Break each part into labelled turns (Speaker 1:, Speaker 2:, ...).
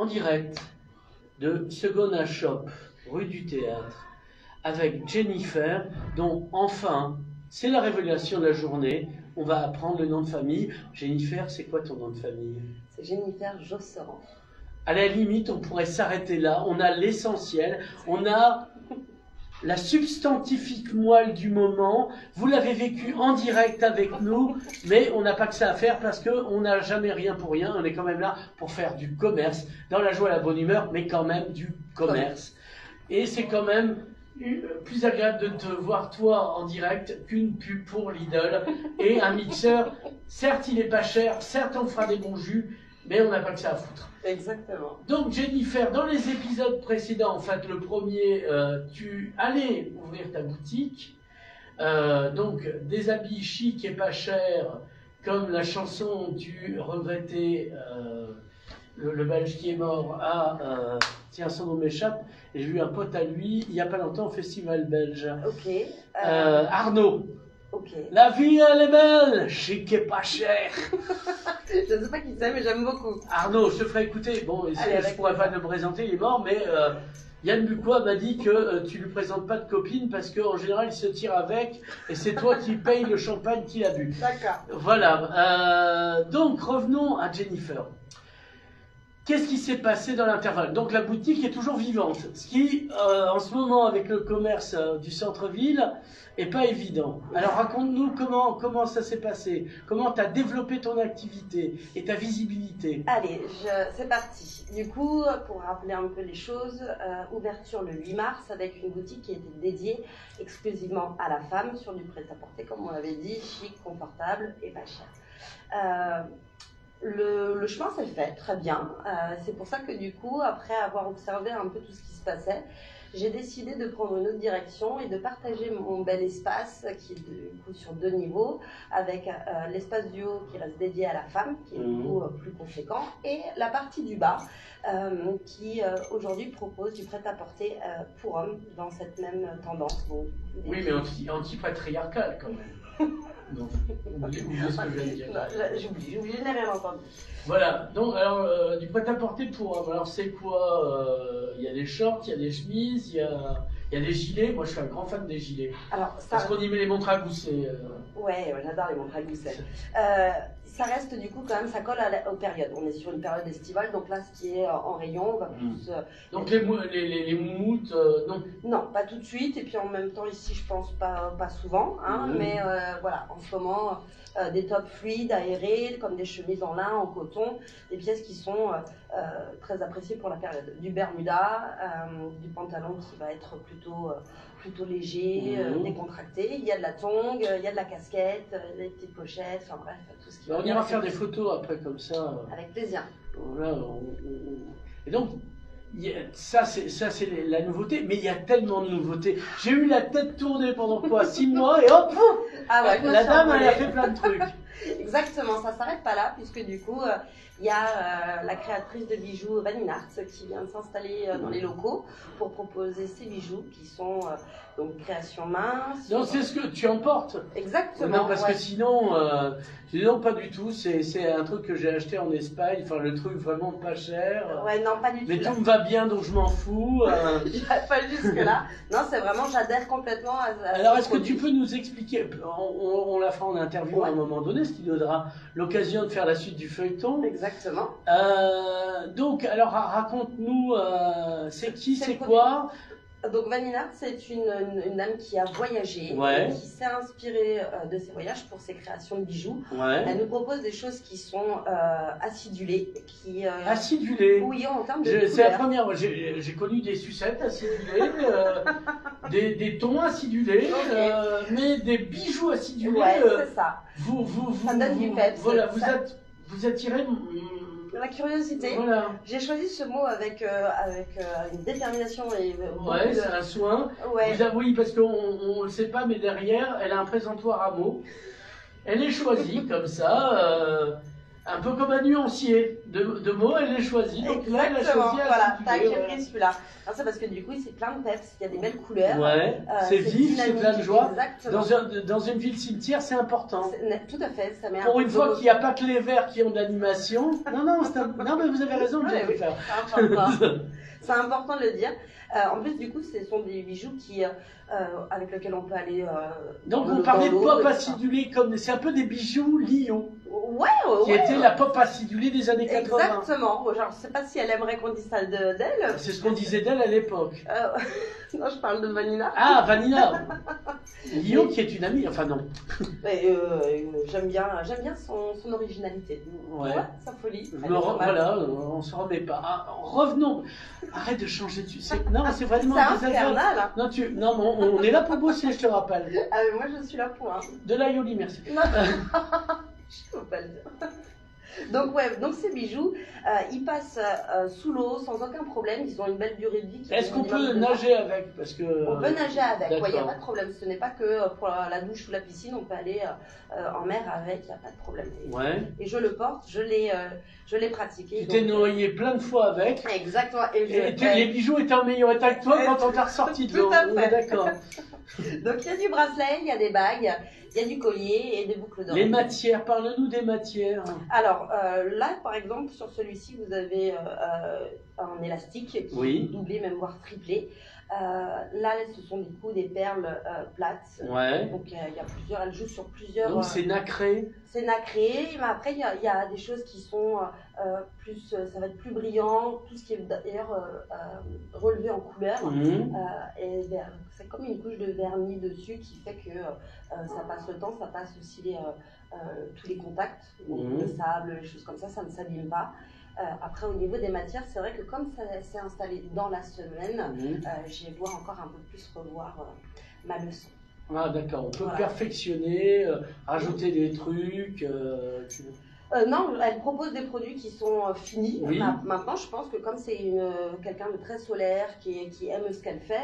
Speaker 1: en direct de Segona Shop, rue du Théâtre, avec Jennifer, dont enfin, c'est la révélation de la journée. On va apprendre le nom de famille. Jennifer, c'est quoi ton nom de famille?
Speaker 2: C'est Jennifer Josserand.
Speaker 1: À la limite, on pourrait s'arrêter là. On a l'essentiel. On a la substantifique moelle du moment. Vous l'avez vécu en direct avec nous, mais on n'a pas que ça à faire parce qu'on n'a jamais rien pour rien. On est quand même là pour faire du commerce, dans la joie et la bonne humeur, mais quand même du commerce. Et c'est quand même plus agréable de te voir toi en direct qu'une pub pour Lidl et un mixeur. Certes, il est pas cher, certes, on fera des bons jus, mais on n'a pas que ça à foutre.
Speaker 2: Exactement.
Speaker 1: Donc Jennifer, dans les épisodes précédents, en fait le premier, tu allais ouvrir ta boutique, donc des habits chics et pas chers, comme la chanson du regretté, le Belge qui est mort, tiens son nom m'échappe, et j'ai eu un pote à lui, il n'y a pas longtemps au festival belge.
Speaker 2: Ok.
Speaker 1: Arnaud.
Speaker 2: Ok.
Speaker 1: La vie elle est belle, chic et pas cher.
Speaker 2: Je ne sais pas qui c'est, mais j'aime beaucoup.
Speaker 1: Arnaud, je te ferai écouter. Bon,
Speaker 2: Allez,
Speaker 1: je ne pourrais pas le présenter, il est mort, mais Yann Bucois m'a dit que tu lui présentes pas de copine parce qu'en général il se tire avec et c'est toi qui paye le champagne qu'il a bu.
Speaker 2: D'accord.
Speaker 1: Voilà. Donc revenons à Jennifer. Qu'est-ce qui s'est passé dans l'intervalle? Donc la boutique est toujours vivante, ce qui, en ce moment, avec le commerce du centre-ville, est pas évident. Alors raconte-nous comment ça s'est passé, comment tu as développé ton activité et ta visibilité.
Speaker 2: Allez, c'est parti. Du coup, pour rappeler un peu les choses, ouverture le 8 mars avec une boutique qui était dédiée exclusivement à la femme sur du prêt-à-porter, comme on l'avait dit, chic, confortable et pas cher. Le chemin s'est fait très bien. C'est pour ça que du coup, après avoir observé un peu tout ce qui se passait, j'ai décidé de prendre une autre direction et de partager mon bel espace qui est du coup sur 2 niveaux, avec l'espace du haut qui reste dédié à la femme, qui est du coup plus conséquent, et la partie du bas qui aujourd'hui propose du prêt-à-porter pour hommes dans cette même tendance. Bon,
Speaker 1: oui, mais anti-patriarcal quand même. Non, oubliez ce que je viens de dire.
Speaker 2: J'oublie, je n'ai rien entendu.
Speaker 1: Voilà, donc alors du prêt-à-porter pour hommes, alors c'est quoi? Il y a des shorts, il y a des chemises, il y a des gilets. Moi je suis un grand fan des gilets.
Speaker 2: Alors, ça...
Speaker 1: Parce qu'on y met les montres à gousset.
Speaker 2: Ouais, j'adore les montres à gousset. Ça reste du coup quand même, ça colle aux périodes. On est sur une période estivale, donc là ce qui est en rayon, on va plus...
Speaker 1: Donc les moumoutes, non?
Speaker 2: Non, pas tout de suite, et puis en même temps ici je pense pas souvent, hein, mais voilà, en ce moment des tops fluides, aérés, comme des chemises en lin, en coton, des pièces qui sont très appréciées pour la période. Du bermuda, du pantalon qui va être plutôt léger, décontracté. Il y a de la tongue, il y a de la casquette, des petites pochettes, enfin bref, tout ce qui va.
Speaker 1: On ira faire des photos après comme ça.
Speaker 2: Avec plaisir.
Speaker 1: Voilà, et donc, ça c'est la nouveauté, mais il y a tellement de nouveautés. J'ai eu la tête tournée pendant quoi? 6 mois et hop,
Speaker 2: ah ouais,
Speaker 1: la dame elle a fait plein de trucs.
Speaker 2: Exactement, ça s'arrête pas là, puisque du coup, il y a la créatrice de bijoux Vanina qui vient de s'installer dans les locaux pour proposer ses bijoux qui sont donc création main.
Speaker 1: Non, c'est ce que tu emportes.
Speaker 2: Exactement.
Speaker 1: Non, parce que sinon pas du tout. C'est un truc que j'ai acheté en Espagne, enfin le truc vraiment pas cher.
Speaker 2: Ouais, non, pas du tout.
Speaker 1: Mais tout me va bien, donc je m'en fous.
Speaker 2: Pas jusque là. Non, c'est vraiment, j'adhère complètement à
Speaker 1: alors, est-ce que tu peux nous expliquer, on la fera en interview à un moment donné, ce qui nous donnera l'occasion de faire la suite du feuilleton.
Speaker 2: Exactement.
Speaker 1: Donc, alors raconte-nous, c'est qui, c'est quoi?
Speaker 2: Donc Vanina, c'est une dame qui a voyagé, qui s'est inspirée de ses voyages pour ses créations de bijoux. Elle nous propose des choses qui sont acidulées.
Speaker 1: Acidulées?
Speaker 2: Oui, en termes de
Speaker 1: c'est la première, j'ai connu des sucettes acidulées, des tons acidulés, mais des bijoux acidulés.
Speaker 2: Ouais, c'est ça. Ça donne du peps.
Speaker 1: Voilà, vous attirez...
Speaker 2: La curiosité.
Speaker 1: Voilà.
Speaker 2: J'ai choisi ce mot avec une détermination et
Speaker 1: ouais, c'est un soin.
Speaker 2: Ouais.
Speaker 1: Oui, parce qu'on ne le sait pas, mais derrière, elle a un présentoir à mots. Elle est choisie comme ça, un peu comme un nuancier. de mots, elle les choisit. Donc là, elle a
Speaker 2: Exactement,
Speaker 1: choisi
Speaker 2: voilà, t'as
Speaker 1: acidulé,
Speaker 2: j'ai
Speaker 1: voilà.
Speaker 2: pris celui-là. C'est parce que du coup, c'est plein de peps, il y a des belles couleurs.
Speaker 1: Ouais, c'est vif, c'est
Speaker 2: dynamique,
Speaker 1: plein de joie.
Speaker 2: Exactement.
Speaker 1: Dans une ville cimetière, c'est important.
Speaker 2: Tout à fait, ça met un
Speaker 1: Pour
Speaker 2: peu
Speaker 1: une
Speaker 2: de
Speaker 1: fois
Speaker 2: beau-
Speaker 1: qu'il n'y a pas que les verts qui ont de l'animation. Non, non, mais vous avez raison de
Speaker 2: Ouais,
Speaker 1: bien le
Speaker 2: oui.
Speaker 1: faire.
Speaker 2: C'est important. C'est important de le dire. En plus, du coup, ce sont des bijoux avec lesquels on peut aller.
Speaker 1: Donc
Speaker 2: dans
Speaker 1: on
Speaker 2: le-
Speaker 1: parlait de
Speaker 2: dans l'eau
Speaker 1: pop
Speaker 2: et tout ça.
Speaker 1: acidulé comme c'est un peu des bijoux Lio,
Speaker 2: Ouais,
Speaker 1: qui
Speaker 2: ouais.
Speaker 1: était la pop acidulée des années 80.
Speaker 2: Exactement. Genre, je sais pas si elle aimerait qu'on dise ça d'elle.
Speaker 1: C'est ce qu'on disait d'elle à l'époque.
Speaker 2: Non, je parle de Vanina.
Speaker 1: Ah, Vanina. Lio qui est une amie, enfin non.
Speaker 2: Mais, j'aime bien son originalité.
Speaker 1: Ouais.
Speaker 2: Sa folie.
Speaker 1: Je
Speaker 2: Elle
Speaker 1: me
Speaker 2: est pas mal.
Speaker 1: voilà, on se remet pas. Ah, revenons. Arrête de changer de Non, c'est vraiment
Speaker 2: C'est
Speaker 1: des affaires.
Speaker 2: infernal. Hein.
Speaker 1: Non, non, mais on est là pour bosser, je te rappelle.
Speaker 2: Ah, mais moi, je suis là pour. Hein.
Speaker 1: De l'aïoli, merci.
Speaker 2: Non. Je peux pas le dire. Donc ces bijoux, ils passent sous l'eau sans aucun problème. Ils ont une belle durée de vie.
Speaker 1: Est-ce qu'on peut nager avec? Parce que...
Speaker 2: On peut nager avec, il n'y a
Speaker 1: D'accord.
Speaker 2: pas de problème. Ce n'est pas que pour la douche ou la piscine, on peut aller en mer avec, il n'y a pas de problème.
Speaker 1: Ouais.
Speaker 2: Et je le porte, je l'ai pratiqué.
Speaker 1: Tu t'es noyé plein de fois avec.
Speaker 2: Exactement. Et
Speaker 1: Les bijoux étaient en meilleur état que toi quand on t'a ressorti de l'eau.
Speaker 2: Tout à fait.
Speaker 1: Ouais, d'accord.
Speaker 2: Donc il y a du bracelet, il y a des bagues, il y a du collier et des boucles d'or.
Speaker 1: Les matières, parle-nous des matières.
Speaker 2: Alors là, par exemple, sur celui-ci, vous avez un élastique qui
Speaker 1: Oui.
Speaker 2: est doublé, même voire triplé. Là, ce sont du coup des perles plates.
Speaker 1: Ouais.
Speaker 2: Donc il y a plusieurs, elles jouent sur plusieurs.
Speaker 1: Donc c'est nacré.
Speaker 2: C'est nacré, mais après il y a des choses qui sont plus, ça va être plus brillant, tout ce qui est d'ailleurs relevé en couleur.
Speaker 1: Mhm.
Speaker 2: Et c'est comme une couche de vernis dessus qui fait que ça passe le temps, ça passe aussi tous les contacts, donc
Speaker 1: Mhm.
Speaker 2: le sable, les choses comme ça ne s'abîme pas. Après, au niveau des matières, c'est vrai que comme ça s'est installé dans la semaine,
Speaker 1: Mhm.
Speaker 2: je vais voir encore un peu plus revoir ma leçon.
Speaker 1: Ah d'accord, on peut
Speaker 2: Voilà.
Speaker 1: perfectionner, rajouter des trucs.
Speaker 2: Non, elle propose des produits qui sont finis.
Speaker 1: Oui.
Speaker 2: Maintenant, je pense que comme c'est quelqu'un de très solaire qui aime ce qu'elle fait,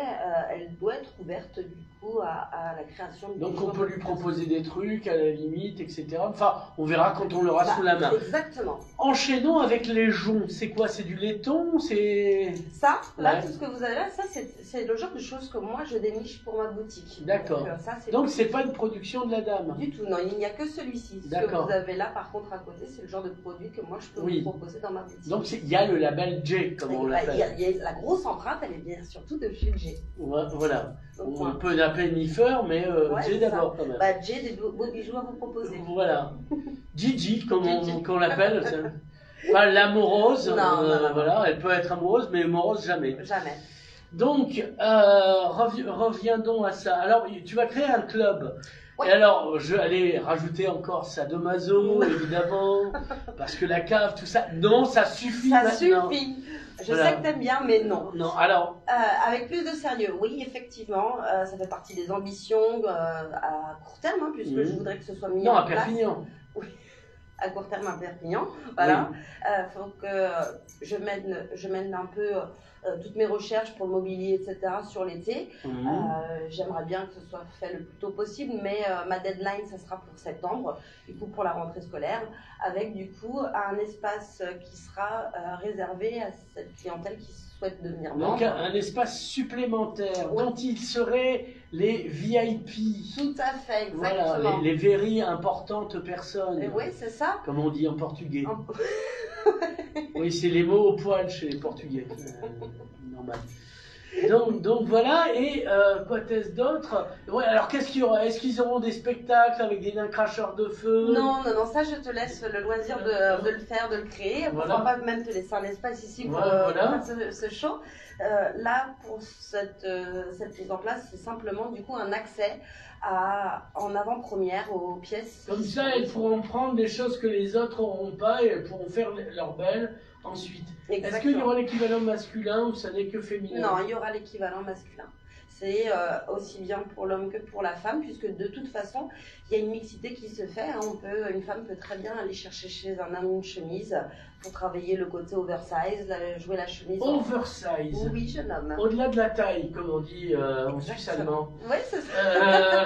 Speaker 2: elle doit être ouverte du coup à la création de
Speaker 1: Donc
Speaker 2: bijoux
Speaker 1: on
Speaker 2: un
Speaker 1: peut
Speaker 2: peu
Speaker 1: lui
Speaker 2: plus
Speaker 1: proposer des trucs à la limite, etc. Enfin, on verra quand on l'aura sous la main.
Speaker 2: Exactement.
Speaker 1: Enchaînons avec les joncs. C'est quoi? C'est du laiton? C'est...
Speaker 2: Ça, là,
Speaker 1: Ouais.
Speaker 2: tout ce que vous avez là, ça, c'est le genre de choses que moi, je déniche pour ma boutique.
Speaker 1: D'accord.
Speaker 2: Donc, ça, c'est
Speaker 1: Donc c'est pas une production de la dame.
Speaker 2: du tout. Non, il n'y a que celui-ci. Ce que
Speaker 1: D'accord.
Speaker 2: vous avez là, par contre, à côté, c'est le genre de produit que moi, je peux
Speaker 1: Oui.
Speaker 2: vous proposer dans ma boutique.
Speaker 1: Donc il y a le label J, comme on
Speaker 2: il
Speaker 1: l'appelle.
Speaker 2: y a la grosse empreinte, elle est bien surtout de chez G.
Speaker 1: Voilà.
Speaker 2: Donc,
Speaker 1: On
Speaker 2: voilà.
Speaker 1: peut l'appeler Niffer, mais
Speaker 2: Ouais,
Speaker 1: J
Speaker 2: c'est
Speaker 1: d'abord quand même.
Speaker 2: Bah, j'ai des beaux bijoux à vous proposer.
Speaker 1: Voilà. Gigi, comme
Speaker 2: Gigi.
Speaker 1: qu'on l'appelle. Pas l'amoureuse.
Speaker 2: Non, non.
Speaker 1: Voilà, elle peut être amoureuse, mais amoureuse jamais.
Speaker 2: Jamais.
Speaker 1: Donc, reviendons à ça. Alors, tu vas créer un club.
Speaker 2: Ouais.
Speaker 1: Et alors, je vais aller rajouter encore sadomaso, évidemment, parce que la cave, tout ça. Non, ça suffit
Speaker 2: Ça
Speaker 1: maintenant.
Speaker 2: suffit. Je
Speaker 1: Voilà.
Speaker 2: sais que t'aimes bien, mais non.
Speaker 1: Non, alors,
Speaker 2: Avec plus de sérieux, oui, effectivement, ça fait partie des ambitions à court terme, hein, puisque je voudrais que ce soit mis
Speaker 1: non,
Speaker 2: en
Speaker 1: à
Speaker 2: place.
Speaker 1: Perpignan.
Speaker 2: À court terme à Perpignan, voilà. Faut que je mène un peu toutes mes recherches pour le mobilier, etc. sur l'été.
Speaker 1: Mhm.
Speaker 2: J'aimerais bien que ce soit fait le plus tôt possible, mais ma deadline, ça sera pour septembre, du coup pour la rentrée scolaire, avec du coup un espace qui sera réservé à cette clientèle qui souhaite devenir membre.
Speaker 1: Donc, un espace supplémentaire
Speaker 2: Oui.
Speaker 1: dont il serait les VIP.
Speaker 2: Tout à fait,
Speaker 1: Voilà,
Speaker 2: exactement.
Speaker 1: les very importantes personnes.
Speaker 2: Et oui, c'est ça.
Speaker 1: Comme on dit en portugais.
Speaker 2: En-
Speaker 1: Oui, c'est les mots au poil chez les Portugais. Normal. Donc voilà, et quoi est-ce d'autre? Ouais, alors qu'est-ce qu'il y aura? Est-ce qu'ils auront des spectacles avec des nains cracheurs de feu?
Speaker 2: Non, ça je te laisse le loisir de le faire, de le créer.
Speaker 1: Voilà.
Speaker 2: On va même te laisser un espace ici pour,
Speaker 1: Voilà.
Speaker 2: pour faire ce show. Là, pour cette mise en place, c'est simplement du coup un accès en avant-première aux pièces.
Speaker 1: Comme ça, elles pourront prendre des choses que les autres n'auront pas et elles pourront faire leur belle ensuite. Est-ce qu'il y
Speaker 2: Exactement.
Speaker 1: aura l'équivalent masculin ou ça n'est que féminin?
Speaker 2: Non, il y aura l'équivalent masculin. C'est aussi bien pour l'homme que pour la femme, puisque de toute façon, il y a une mixité qui se fait. Hein. Une femme peut très bien aller chercher chez un homme une chemise pour travailler le côté oversize, jouer la chemise.
Speaker 1: Oversize.
Speaker 2: Oui, jeune homme.
Speaker 1: Au-delà de la taille, comme on dit en suisse allemand.
Speaker 2: Oui, c'est ça.
Speaker 1: Euh,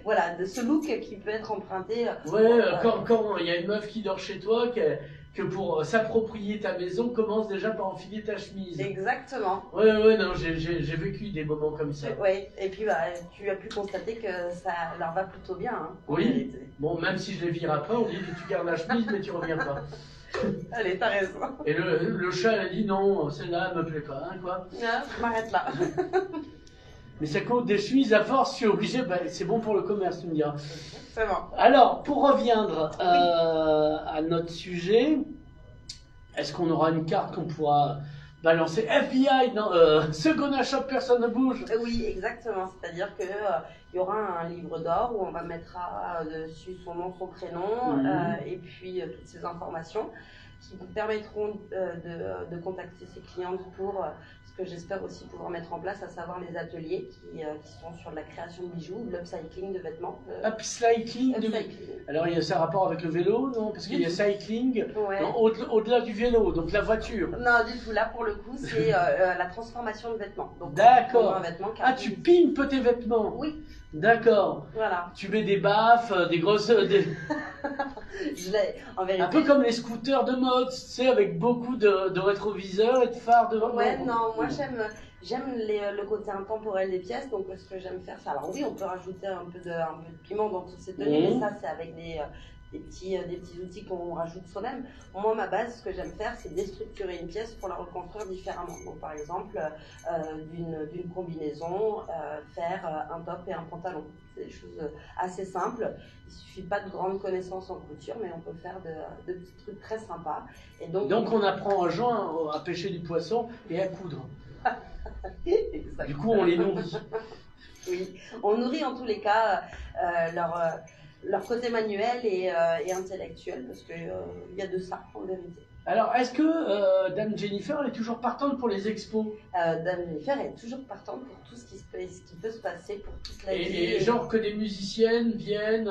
Speaker 2: Voilà, de ce look qui peut être emprunté.
Speaker 1: ouais, quand il y a une meuf qui dort chez toi, que pour s'approprier ta maison, commence déjà par enfiler ta chemise.
Speaker 2: Exactement.
Speaker 1: Ouais, non, j'ai vécu des moments comme ça.
Speaker 2: Oui, et puis bah, tu as pu constater que ça leur va plutôt bien. Hein,
Speaker 1: oui, bon, même si je les vire après, on dit que tu gardes la chemise, mais tu reviens pas.
Speaker 2: Allez, t'as raison.
Speaker 1: Et le chat, elle a dit non, celle-là, elle me plaît pas, hein, quoi.
Speaker 2: Non, je m'arrête là.
Speaker 1: Mais ça coûte des chemises à force, je suis obligé, bah, c'est bon pour le commerce, tu me diras.
Speaker 2: C'est bon.
Speaker 1: Alors, pour reviendre à notre sujet, est-ce qu'on aura une carte qu'on pourra balancer FBI, non, Segona Shop, personne ne bouge.
Speaker 2: Oui, exactement. C'est-à-dire que il y aura un livre d'or où on va mettre dessus son nom, son prénom, et puis toutes ces informations qui vous permettront de contacter ses clientes pour ce que j'espère aussi pouvoir mettre en place, à savoir les ateliers qui sont sur la création de bijoux, l'upcycling de vêtements.
Speaker 1: Upcycling Alors il y a ça rapport avec le vélo, non? Parce qu'il y a cycling au-delà du vélo, donc la voiture.
Speaker 2: Non, du tout. Là, pour le coup, c'est la transformation de vêtements.
Speaker 1: D'accord. Ah, tu pimpes tes vêtements?
Speaker 2: Oui.
Speaker 1: D'accord.
Speaker 2: Voilà.
Speaker 1: Tu mets des baffes, des grosses...
Speaker 2: Je l'ai, en vérité.
Speaker 1: Un peu comme les scooters de mode, tu sais, avec beaucoup de rétroviseurs et de phares devant.
Speaker 2: Ouais, non, moi j'aime le côté intemporel des pièces, donc ce que j'aime faire, ça. Alors oui, on peut rajouter un peu de piment dans toutes ces tenues, mais ça c'est avec des petits outils qu'on rajoute soi-même. Moi, ma base, ce que j'aime faire, c'est déstructurer une pièce pour la reconstruire différemment. Donc par exemple, d'une combinaison, faire un top et un pantalon. C'est des choses assez simples. Il suffit pas de grandes connaissances en couture, mais on peut faire de petits trucs très sympas. Et donc
Speaker 1: on apprend aux gens à pêcher du poisson et à coudre. Du coup, on les nourrit.
Speaker 2: Oui, on nourrit en tous les cas leur côté manuel et intellectuel, parce qu'il y a de ça en vérité.
Speaker 1: Alors, est-ce que Dame Jennifer est toujours partante pour les expos?
Speaker 2: Dame Jennifer est toujours partante pour tout ce qui peut se passer pour toute la vie.
Speaker 1: Et genre que des musiciennes viennent,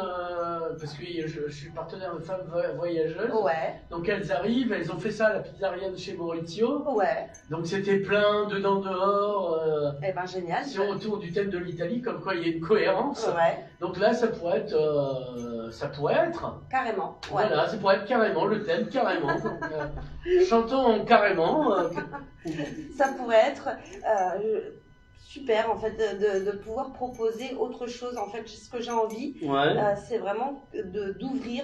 Speaker 1: parce que je suis partenaire de femmes voyageuses.
Speaker 2: Ouais.
Speaker 1: Donc elles arrivent, elles ont fait ça à la pizzeria de chez Maurizio.
Speaker 2: Ouais.
Speaker 1: Donc c'était plein, dedans, dehors.
Speaker 2: Eh ben génial.
Speaker 1: Autour du thème de l'Italie, comme quoi il y a une cohérence.
Speaker 2: Ouais.
Speaker 1: Donc là, ça pourrait être.
Speaker 2: Carrément. Ouais.
Speaker 1: Voilà, ça pourrait être carrément le thème, carrément. Donc, chantons carrément.
Speaker 2: Ça pourrait être super en fait de pouvoir proposer autre chose. En fait, ce que j'ai envie, c'est vraiment d'ouvrir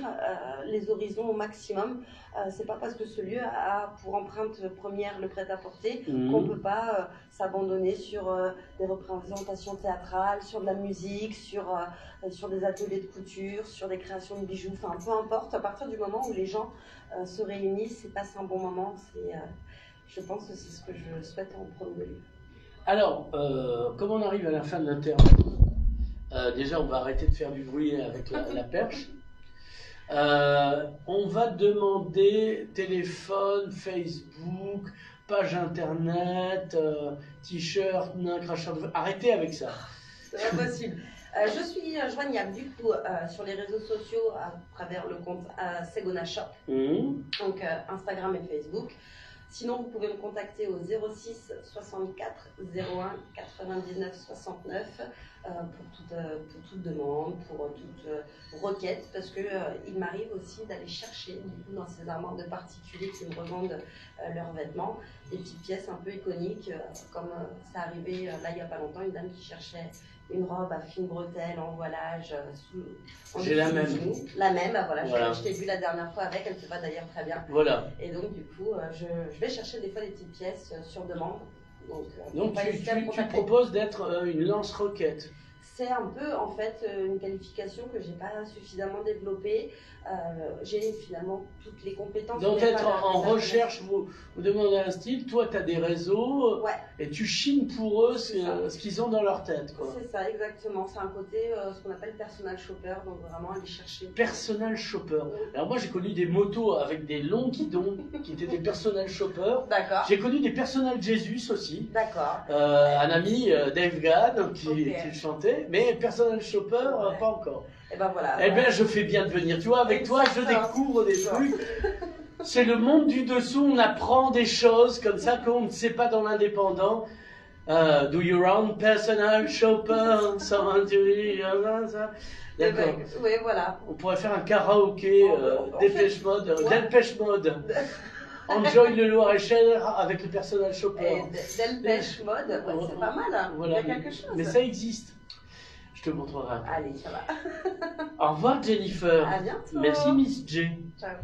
Speaker 2: les horizons au maximum. C'est pas parce que ce lieu a pour empreinte première le prêt-à-porter qu'on peut pas s'abandonner sur des représentations théâtrales, sur de la musique, sur des ateliers de couture, sur des créations de bijoux. Enfin, peu importe. À partir du moment où les gens se réunissent et passent un bon moment, je pense que c'est ce que je souhaite en premier lieu.
Speaker 1: Alors, comme on arrive à la fin de l'interview, déjà on va arrêter de faire du bruit avec la perche. On va demander téléphone, Facebook, page internet, t-shirt, nain, cracheur de... Arrêtez avec ça.
Speaker 2: C'est pas possible. Je suis joignable du coup sur les réseaux sociaux à travers le compte Segona Shop, donc Instagram et Facebook. Sinon, vous pouvez me contacter au 06 64 01 99 69 pour toute demande, pour toute requête, parce que il m'arrive aussi d'aller chercher du coup dans ces armoires de particuliers qui me revendent leurs vêtements, des petites pièces un peu iconiques, comme ça arrivait là il n'y a pas longtemps, une dame qui cherchait une robe à fine bretelle en voilage.
Speaker 1: J'ai la même.
Speaker 2: La même, voilà. Je t'ai vu la dernière fois avec, elle te va d'ailleurs très bien.
Speaker 1: Voilà.
Speaker 2: Et donc du coup, je vais chercher des fois des petites pièces sur demande.
Speaker 1: Donc tu proposes d'être une lance-roquette.
Speaker 2: C'est un peu en fait une qualification que j'ai pas suffisamment développée. J'ai finalement toutes les compétences.
Speaker 1: Donc être en recherche, vous demandez un style, toi tu as des réseaux et tu chines pour eux ce qu'ils ont dans leur tête.
Speaker 2: C'est ça, exactement. C'est un côté, ce qu'on appelle personal shopper, donc vraiment aller chercher.
Speaker 1: Personal shopper. Alors moi j'ai connu des motos avec des longs guidons qui étaient des personal shoppers.
Speaker 2: D'accord.
Speaker 1: J'ai connu des personal Jesus aussi.
Speaker 2: D'accord.
Speaker 1: Un ami, Dave Gadd, qui chantait, mais personal shopper, pas encore.
Speaker 2: Et ben voilà.
Speaker 1: Eh bien, je fais bien de venir. Tu vois, avec toi, je découvre des trucs. C'est le monde du dessous. On apprend des choses comme ça qu'on ne sait pas dans l'indépendant. Do your own personal shopper, someone to ça. D'accord.
Speaker 2: Oui, voilà.
Speaker 1: On pourrait faire un karaoké Dépêche Mode, Delpech Mode. Enjoy le Loir-et-Cher avec le personal shopper.
Speaker 2: Delpech Mode, ouais, c'est pas mal. Hein.
Speaker 1: Voilà.
Speaker 2: Il y a quelque chose.
Speaker 1: Mais ça existe. Je te montrerai.
Speaker 2: Allez, ça va.
Speaker 1: Au revoir Jennifer.
Speaker 2: À bientôt.
Speaker 1: Merci Miss J.
Speaker 2: Ciao.